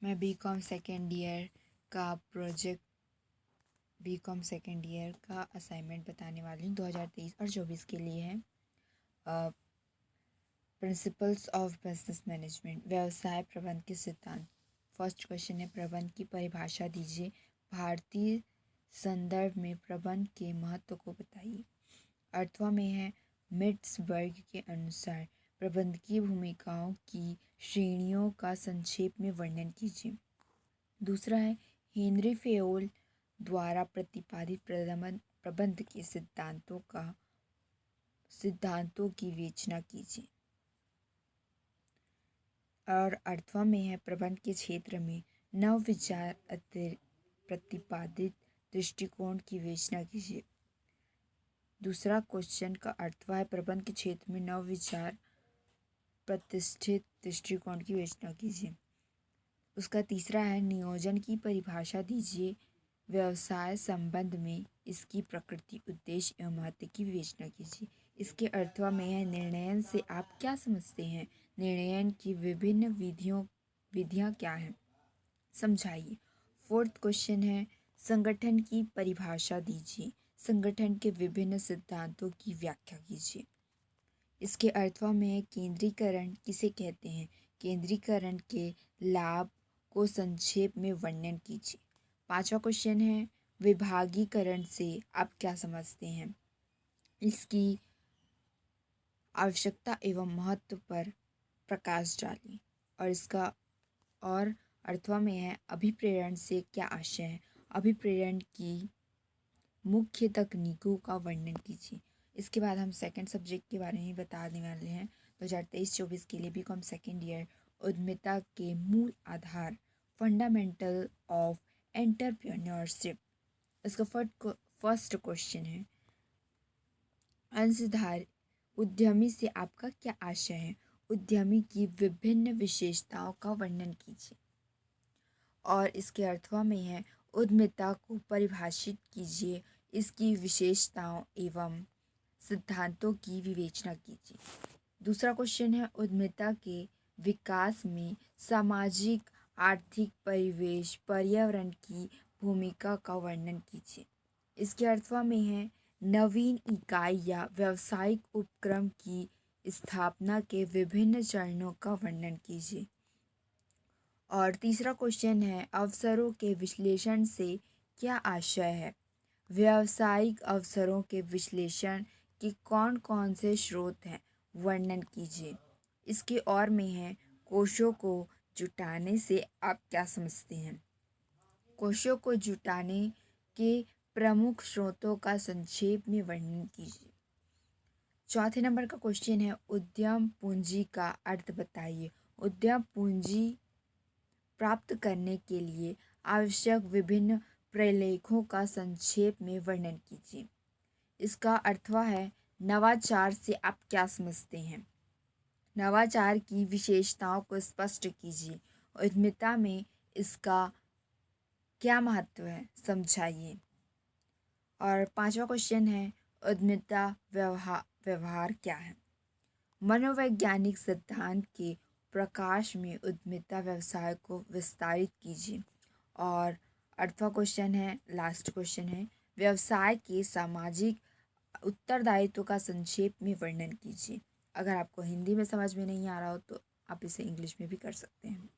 मैं BCom second year का project BCom second year का असाइनमेंट बताने वाली हूँ 2023 और 24 के लिए है। प्रिंसिपल्स ऑफ बिजनेस मैनेजमेंट, व्यवसाय प्रबंध के सिद्धांत। फर्स्ट क्वेश्चन है, प्रबंध की परिभाषा दीजिए। भारतीय संदर्भ में प्रबंध के महत्व को बताइए। अर्थवा में है, मिट्सबर्ग के अनुसार प्रबंधकीय भूमिकाओं की श्रेणियों का संक्षेप में वर्णन कीजिए। दूसरा है, हेनरी फेयोल द्वारा प्रतिपादित प्रबंध के सिद्धांतों की विवेचना कीजिए। और अर्थवा में है, प्रबंध के क्षेत्र में नवविचार प्रतिपादित दृष्टिकोण की विवेचना कीजिए। दूसरा क्वेश्चन का अर्थवा है, प्रबंध के क्षेत्र में नवविचार प्रतिष्ठित दृष्टिकोण की विवेचना कीजिए। उसका तीसरा है, नियोजन की परिभाषा दीजिए। व्यवसाय संबंध में इसकी प्रकृति, उद्देश्य एवं महत्व की विवेचना कीजिए। इसके अर्थवा में है, निर्णयन से आप क्या समझते हैं? निर्णयन की विभिन्न विधियां क्या हैं? समझाइए। फोर्थ क्वेश्चन है, संगठन की परिभाषा दीजिए। संगठन के विभिन्न सिद्धांतों की व्याख्या कीजिए। इसके अर्थवा में है, केंद्रीकरण किसे कहते हैं? केंद्रीकरण के लाभ को संक्षेप में वर्णन कीजिए। पांचवा क्वेश्चन है, विभागीकरण से आप क्या समझते हैं? इसकी आवश्यकता एवं महत्व पर प्रकाश डालिए। और अर्थवा में है, अभिप्रेरण से क्या आशय है? अभिप्रेरण की मुख्य तकनीकों का वर्णन कीजिए। इसके बाद हम सेकंड सब्जेक्ट के बारे में बताने वाले हैं। 2023-24 के लिए बीकॉम सेकेंड ईयर, उद्यमिता के मूल आधार, फंडामेंटल ऑफ एंटरप्रेन्योरशिप। इसका फर्स्ट क्वेश्चन है, अंशधारी उद्यमी से आपका क्या आशय है? उद्यमी की विभिन्न विशेषताओं का वर्णन कीजिए। और इसके अर्थवा में है, उद्यमिता को परिभाषित कीजिए। इसकी विशेषताओं एवं सिद्धांतों की विवेचना कीजिए। दूसरा क्वेश्चन है, उद्यमिता के विकास में सामाजिक, आर्थिक परिवेश, पर्यावरण की भूमिका का वर्णन कीजिए। इसके अर्थवा में है, नवीन इकाई या व्यावसायिक उपक्रम की स्थापना के विभिन्न चरणों का वर्णन कीजिए। और तीसरा क्वेश्चन है, अवसरों के विश्लेषण से क्या आशय है? व्यावसायिक अवसरों के विश्लेषण के कौन कौन से स्रोत हैं, वर्णन कीजिए। इसके और में है, कोषों को जुटाने से आप क्या समझते हैं? कोषों को जुटाने के प्रमुख स्रोतों का संक्षेप में वर्णन कीजिए। चौथे नंबर का क्वेश्चन है, उद्यम पूंजी का अर्थ बताइए। उद्यम पूंजी प्राप्त करने के लिए आवश्यक विभिन्न प्रलेखों का संक्षेप में वर्णन कीजिए। इसका अर्थवा है, नवाचार से आप क्या समझते हैं? नवाचार की विशेषताओं को स्पष्ट कीजिए। उद्यमिता में इसका क्या महत्व है, समझाइए। और पांचवा क्वेश्चन है, उद्यमिता व्यवहार क्या है? मनोवैज्ञानिक सिद्धांत के प्रकाश में उद्यमिता व्यवसाय को विस्तारित कीजिए। और अर्थवा क्वेश्चन है, लास्ट क्वेश्चन है, व्यवसाय के सामाजिक उत्तरदायित्व का संक्षेप में वर्णन कीजिए। अगर आपको हिंदी में समझ में नहीं आ रहा हो तो आप इसे इंग्लिश में भी कर सकते हैं।